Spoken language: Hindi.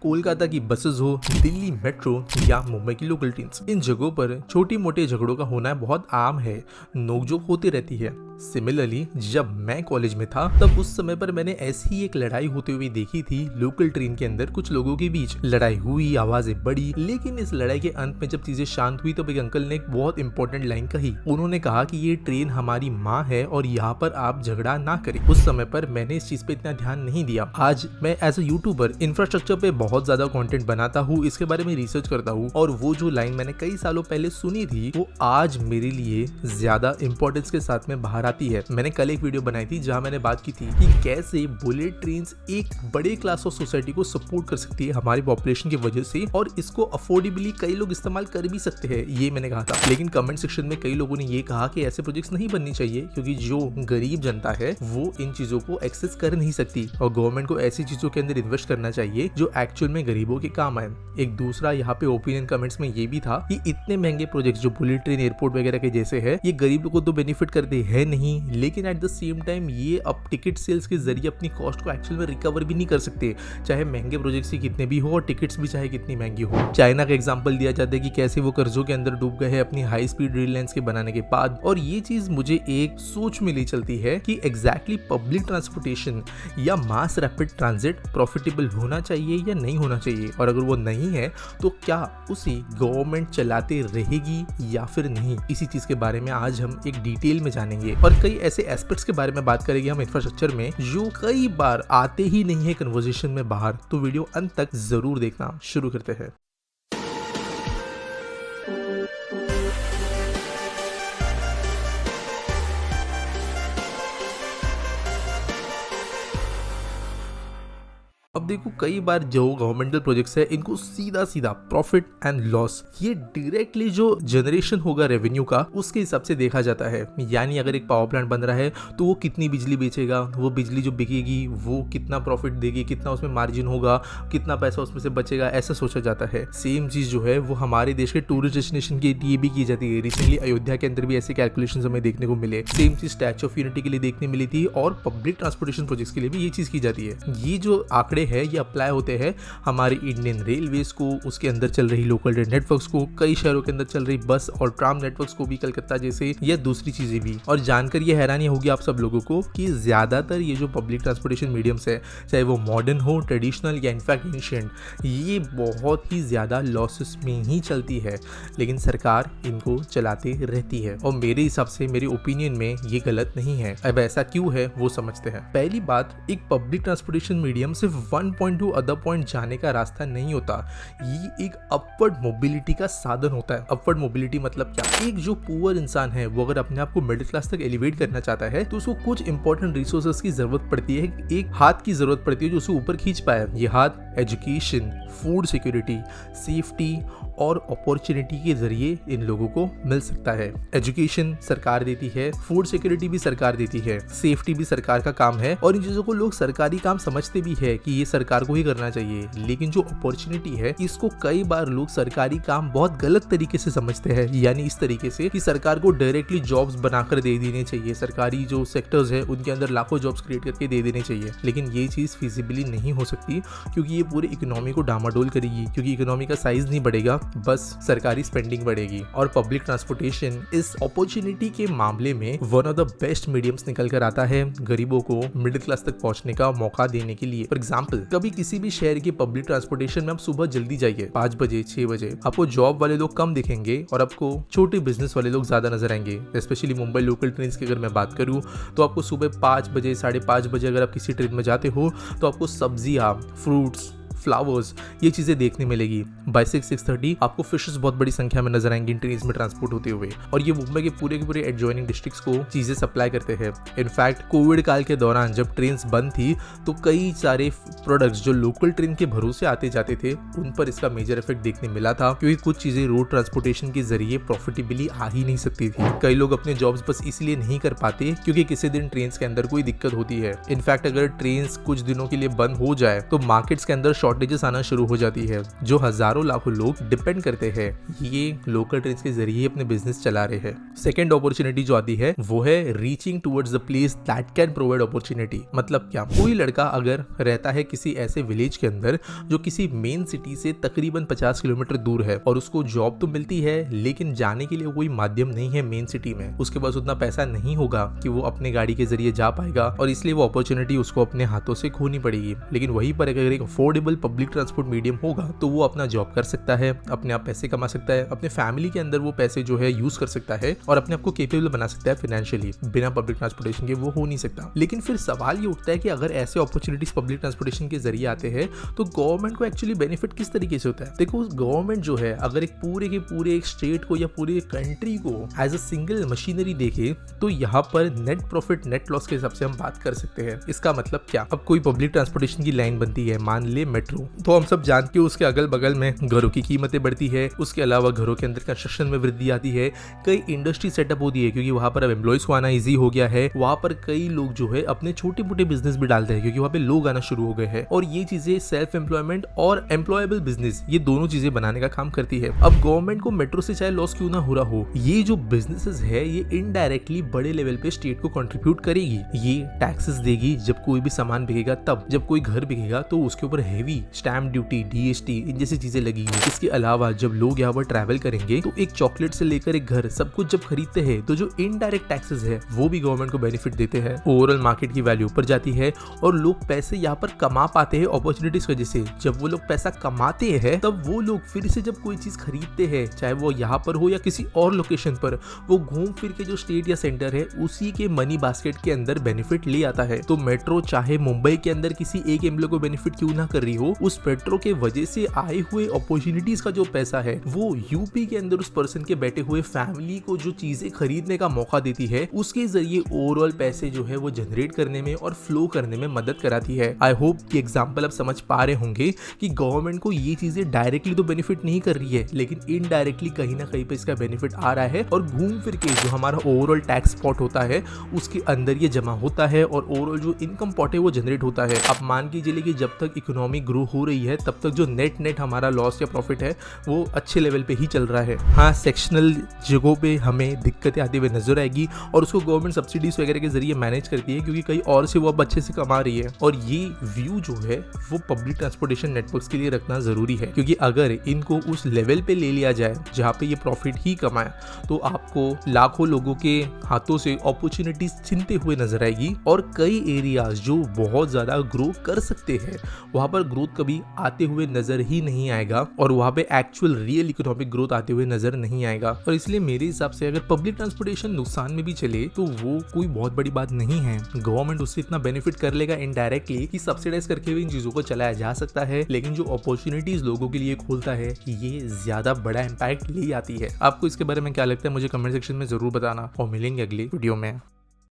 कोलकाता की बसेस हो, दिल्ली मेट्रो या मुंबई की लोकल ट्रेन्स, इन जगहों पर छोटी मोटे झगड़ों का होना बहुत आम है। नोकझोंक होती रहती है। सिमिलरली जब मैं कॉलेज में था तब उस समय पर मैंने ऐसी ही एक लड़ाई होते हुए देखी थी। लोकल ट्रेन के अंदर कुछ लोगों के बीच लड़ाई हुई, आवाजें बढ़ी, लेकिन इस लड़ाई के अंत में जब चीजें शांत हुई तब एक अंकल ने एक बहुत इंपॉर्टेंट लाइन कही। उन्होंने कहा कि ये ट्रेन हमारी माँ है और यहाँ पर आप झगड़ा ना करें। उस समय पर मैंने इस चीज पे इतना ध्यान नहीं दिया। आज मैं एज अ यूट्यूबर इंफ्रास्ट्रक्चर पे बहुत ज्यादा कंटेंट बनाता हूँ, इसके बारे में रिसर्च करता हूँ, और वो जो लाइन मैंने कई सालों पहले सुनी थी वो आज मेरे लिए ज्यादा इंपॉर्टेंस के साथ में बाहर आती है। मैंने कल एक वीडियो बनाई थी जहाँ मैंने बात की थी कि कैसे बुलेट ट्रेन्स एक बड़े क्लास ऑफ सोसाइटी को सपोर्ट कर सकती है हमारी पॉपुलेशन की वजह से, और इसको अफोर्डेबली कई लोग इस्तेमाल कर भी सकते हैं, ये मैंने कहा था। लेकिन कमेंट सेक्शन में कई लोगों ने ये कहा कि ऐसे प्रोजेक्ट्स नहीं बननी चाहिए क्योंकि जो गरीब जनता है वो इन चीजों को एक्सेस कर नहीं सकती, और गवर्नमेंट को ऐसी चीजों के अंदर इन्वेस्ट करना चाहिए जो एक्चुअल में गरीबों के काम आए। एक दूसरा यहाँ पे ओपिनियन कमेंट्स में ये भी था कि इतने महंगे प्रोजेक्ट्स जो बुलेट ट्रेन, एयरपोर्ट वगैरह के जैसे है, ये गरीबों को तो बेनिफिट करते हैं नहीं, लेकिन एट द सेम टाइम ये अब टिकट सेल्स के जरिए अपनी कॉस्ट को एक्चुअल में रिकवर भी नहीं कर सकते, चाहे महंगे प्रोजेक्ट्स ही कितने भी हो और टिकट्स भी चाहे कितनी महंगी हो। चाइना का एग्जांपल दिया जाता है कि कैसे वो कर्जों के अंदर डूब गए हैं अपनी हाई स्पीड रेल लाइंस के बनाने के बाद, और ये चीज मुझे एक सोच में ले चलती है कि एग्जैक्टली पब्लिक ट्रांसपोर्टेशन या मास रैपिड ट्रांजिट प्रॉफिटेबल होना चाहिए या नहीं होना चाहिए, और अगर वो नहीं है तो क्या उसे गवर्नमेंट चलाते रहेगी या फिर नहीं। इसी चीज के बारे में आज हम एक डिटेल में जानेंगे और कई ऐसे एस्पेक्ट्स के बारे में बात करेंगे हम इंफ्रास्ट्रक्चर में जो कई बार आते ही नहीं है कन्वर्सेशन में बाहर। तो वीडियो अंत तक जरूर देखना। शुरू करते हैं। अब देखो, कई बार जो गवर्नमेंटल प्रोजेक्ट्स है इनको सीधा सीधा प्रॉफिट एंड लॉस, ये डायरेक्टली जो जनरेशन होगा रेवेन्यू का उसके हिसाब से देखा जाता है। यानी अगर एक पावर प्लांट बन रहा है तो वो कितनी बिजली बेचेगा, वो बिजली जो बिकेगी वो कितना प्रॉफिट देगी, कितना उसमें मार्जिन होगा, कितना पैसा उसमें से बचेगा, ऐसा सोचा जाता है। सेम चीज जो है वो हमारे देश के टूरिस्ट डेस्टिनेशन के लिए भी की जाती है। रिसेंटली अयोध्या के अंदर भी ऐसे कैलकुलेशंस हमें देखने को मिले। सेम चीज स्टैच्यू ऑफ यूनिटी के लिए देखने मिली थी, और पब्लिक ट्रांसपोर्टेशन प्रोजेक्ट्स के लिए भी ये चीज की जाती है। ये जो आंकड़े है ये अप्लाई होते हैं हमारी इंडियन रेलवेज को, उसके अंदर चल रही लोकल ट्रेन नेटवर्क्स को, कई शहरों के अंदर चल रही बस और ट्राम नेटवर्क्स को भी, कलकत्ता जैसे, या दूसरी चीजें भी। और जानकर ये हैरानी होगी आप सब लोगों को कि ज्यादातर ये जो पब्लिक ट्रांसपोर्टेशन मीडियम्स है, चाहे वो मॉडर्न हो, ट्रेडिशनल या इनफैक्ट एंशिएंट, ये बहुत ही ज्यादा लॉसेस में ही चलती है, लेकिन सरकार इनको चलाते रहती है। और मेरे हिसाब से, मेरे ओपिनियन में ये गलत नहीं है। अब ऐसा क्यों है वो समझते हैं। पहली बात, एक पब्लिक ट्रांसपोर्टेशन मीडियम सिर्फ one point two other point जाने का रास्ता नहीं होता, ये एक अपवर्ड मोबिलिटी का साधन होता है। अपवर्ड मोबिलिटी मतलब क्या? एक जो पुअर इंसान है वो अगर अपने आप को मिडिल क्लास तक एलिवेट करना चाहता है तो उसको कुछ इंपॉर्टेंट रिसोर्सेज की जरूरत पड़ती है, एक हाथ की जरूरत पड़ती है जो उसे ऊपर खींच पाए। ये हाथ एजुकेशन, फूड सिक्योरिटी, सेफ्टी और अपॉर्चुनिटी के जरिए इन लोगों को मिल सकता है। एजुकेशन सरकार देती है, फूड सिक्योरिटी भी सरकार देती है, सेफ्टी भी सरकार का काम है, और इन चीजों को लोग सरकारी काम समझते भी है कि ये सरकार को ही करना चाहिए। लेकिन जो अपॉर्चुनिटी है इसको कई बार लोग सरकारी काम बहुत गलत तरीके से समझते हैं, यानी इस तरीके से कि सरकार को डायरेक्टली जॉब्स बनाकर दे देने चाहिए, सरकारी जो सेक्टर्स है उनके अंदर लाखों जॉब्स क्रिएट करके दे देने चाहिए। लेकिन ये चीज फिजिबली नहीं हो सकती क्योंकि ये पूरी इकोनॉमी को डामाडोल करेगी, क्योंकि इकोनॉमी का साइज नहीं बढ़ेगा, बस सरकारी स्पेंडिंग बढ़ेगी। और पब्लिक ट्रांसपोर्टेशन इस अपॉर्चुनिटी के मामले में one of the best mediums निकल कर आता है गरीबों को मिडिल क्लास तक पहुंचने का मौका देने के लिए। फॉर एग्जांपल, कभी किसी भी शहर के पब्लिक ट्रांसपोर्टेशन में आप सुबह जल्दी जाइए, 5 बजे 6 बजे, आपको जॉब वाले लोग कम दिखेंगे और आपको छोटे बिजनेस वाले लोग ज्यादा नजर आएंगे। स्पेशली मुंबई लोकल ट्रेन की अगर मैं बात करूं तो आपको सुबह 5 बजे 5:30 बजे अगर आप किसी ट्रेन में जाते हो तो आपको सब्जियां, फ्रूट्स, फ्लावर्स, ये चीजें देखने मिलेगी। बाय 6-6:30 आपको फिशेस बहुत बड़ी संख्या में नजर आएंगी ट्रेन में ट्रांसपोर्ट होते हुए, और ये मुंबई के पूरे एडजॉइनिंग डिस्ट्रिक्ट्स को चीजें सप्लाई करते हैं। इनफैक्ट कोविड काल के दौरान जब ट्रेन बंद थी तो कई सारे प्रोडक्ट्स जो लोकल ट्रेन के भरोसे आते जाते थे उन पर इसका मेजर इफेक्ट देखने मिला था, क्योंकि कुछ चीजें रोड ट्रांसपोर्टेशन के जरिए प्रॉफिटेबली आ ही नहीं सकती थी। कई लोग अपने जॉब्स बस इसलिए नहीं कर पाते क्योंकि किसी दिन ट्रेन के अंदर कोई दिक्कत होती है। इनफैक्ट अगर ट्रेन कुछ दिनों के लिए बंद हो जाए तो मार्केट्स के अंदर शॉर्टेजेस आना शुरू हो जाती है, जो हजारों लाखों लोग डिपेंड करते हैं ये लोकल ट्रेन के जरिए अपने बिजनेस चला रहे हैं। सेकेंड अपॉर्चुनिटी जो आती है वो है reaching towards the place that can provide opportunity. मतलब क्या, कोई लड़का अगर रहता है किसी ऐसे विलेज के अंदर जो किसी मेन सिटी से तकरीबन 50 किलोमीटर दूर है और उसको जॉब तो मिलती है लेकिन जाने के लिए कोई माध्यम नहीं है मेन सिटी में, उसके पास उतना पैसा नहीं होगा कि वो अपने गाड़ी के जरिए जा पाएगा और इसलिए वो अपॉर्चुनिटी उसको अपने हाथों से खोनी पड़ेगी। लेकिन वहीं पर अगर एक अफोर्डेबल पब्लिक ट्रांसपोर्ट मीडियम होगा तो वो अपना जॉब कर सकता है, अपने आप पैसे कमा सकता है, अपने फैमिली के अंदर वो पैसे जो है यूज कर सकता है और अपने आप को केपेबल बना सकता है फाइनेंशियली। बिना पब्लिक ट्रांसपोर्टेशन के वो हो नहीं सकता। लेकिन फिर सवाल ये उठता है कि अगर ऐसे अपॉर्चुनिटीज पब्लिक ट्रांसपोर्टेशन के जरिए आते हैं तो गवर्नमेंट को एक्चुअली बेनिफिट किस तरीके से होता है। देखो, गवर्नमेंट जो है अगर एक पूरे के पूरे एक स्टेट को या पूरे कंट्री को एज अ सिंगल मशीनरी देखे तो यहाँ पर नेट प्रॉफिट नेट लॉस के हिसाब से हम बात कर सकते हैं। इसका मतलब क्या, अब कोई पब्लिक ट्रांसपोर्टेशन की लाइन बनती है, मान ले मेट्रो, तो हम सब जानते हैं उसके अगल बगल में घरों की कीमतें बढ़ती है, उसके अलावा घरों के अंदर कंस्ट्रक्शन में वृद्धि आती है, कई इंडस्ट्री सेटअप होती है क्योंकि वहां पर अब एम्प्लॉइज को आना इजी हो गया है, वहां पर कई लोग जो है अपने छोटे मोटे बिजनेस भी डालते हैं क्योंकि वहां पे लोग आना शुरू हो गए हैं और ये चीजें सेल्फ एम्प्लॉयमेंट और एम्प्लॉयबल बिजनेस ये दोनों चीजें बनाने का काम करती है। अब गवर्नमेंट को मेट्रो से चाहे लॉस क्यों ना हो रहा हो, ये जो बिजनेसेस है ये इनडायरेक्टली बड़े लेवल पे स्टेट को कंट्रीब्यूट करेगी, ये टैक्सेस देगी। जब कोई भी सामान बिकेगा, तब जब कोई घर बिकेगा तो उसके ऊपर हेवी स्टैम्प ड्यूटी, डीएसटी, इन जैसी चीजें लगेगी। इसके अलावा जब लोग यहाँ पर ट्रैवल करेंगे तो एक चॉकलेट से लेकर एक घर सब कुछ जब खरीदते हैं तो जो इनडायरेक्ट टैक्सेस है वो भी गवर्नमेंट को बेनिफिट देते हैं। ओवरऑल मार्केट की वैल्यू ऊपर जाती है और लोग पैसे यहाँ पर कमा पाते हैं अपॉर्चुनिटीज की वजह से। जब वो लोग पैसा कमाते हैं तब वो लोग फिर से जब कोई चीज खरीदते हैं, चाहे वो यहाँ पर हो या किसी और लोकेशन पर, वो घूम फिर के जो स्टेट या सेंटर है उसी के मनी बास्केट के अंदर बेनिफिट ले आता है। तो मेट्रो चाहे मुंबई के अंदर किसी एक एम्प्लॉय को बेनिफिट क्यों ना कर रही हो, उस मेट्रो के वजह से आए हुए अपॉर्चुनिटीज का जो पैसा है वो यूपी के अंदर उस पर्सन के बैठे हुए फैमिली को जो चीजें खरीदने का मौका देती है उसके जरिए ओवरऑल पैसे जो है वो जनरेट करने में और फ्लो करने में मदद कराती है। आई होप कि एग्जांपल आप समझ पा रहे होंगे कि गवर्नमेंट को ये चीजें डायरेक्टली तो बेनिफिट नहीं कर रही है लेकिन इनडायरेक्टली कहीं ना कहीं पे इसका बेनिफिट आ रहा है और घूम फिर के जो हमारा ओवरऑल टैक्स स्पॉट होता है उसके अंदर ये जमा होता है और ओवरऑल जो इनकम पॉट है वो जनरेट होता है। आप मान के चलिए कि जब तक इकोनॉमी ग्रो हो रही है तब तक जो नेट हमारा लॉस या प्रॉफिट है वो अच्छे लेवल पे ही चल रहा है। हाँ, सेक्शनल जगहों पे हमें दिक्कतें आती हुई नजर आएगी और उसको गवर्नमेंट सब्सिडीज वगैरह के जरिए मैनेज करती है क्योंकि कहीं और से वो अब अच्छे से कमा रही है। और ये व्यू जो है वो पब्लिक ट्रांसपोर्टेशन नेटवर्क्स के लिए रखना जरूरी है क्योंकि अगर इनको उस लेवल पे ले लिया जाए जहाँ पे ये प्रॉफिट ही कमाए तो आपको लाखों लोगों के हाथों से अपॉर्चुनिटीज छिनते हुए नजर आएगी और कई एरियाज जो बहुत ज्यादा ग्रो कर सकते हैं वहां पर ग्रोथ कभी आते हुए नजर ही नहीं आएगा और वहां पे एक्चुअल रियल इकोनॉमिक ग्रोथ आते हुए नजर नहीं आएगा। और इसलिए मेरे हिसाब से अगर पब्लिक ट्रांसपोर्टेशन नुकसान में भी चले तो वो कोई बहुत बड़ी बात नहीं है। गवर्नमेंट उससे इतना बेनिफिट कर लेगा इनडायरेक्टली कि सब्सिडाइज करके भी इन चीजों को चलाया जा सकता है, लेकिन जो अपॉर्चुनिटीज लोगों के लिए खोलता है ये ज्यादा बड़ा इंपैक्ट ले आती है। आपको इसके बारे में क्या लगता है मुझे कमेंट सेक्शन में जरूर बताना और मिलेंगे अगली वीडियो में।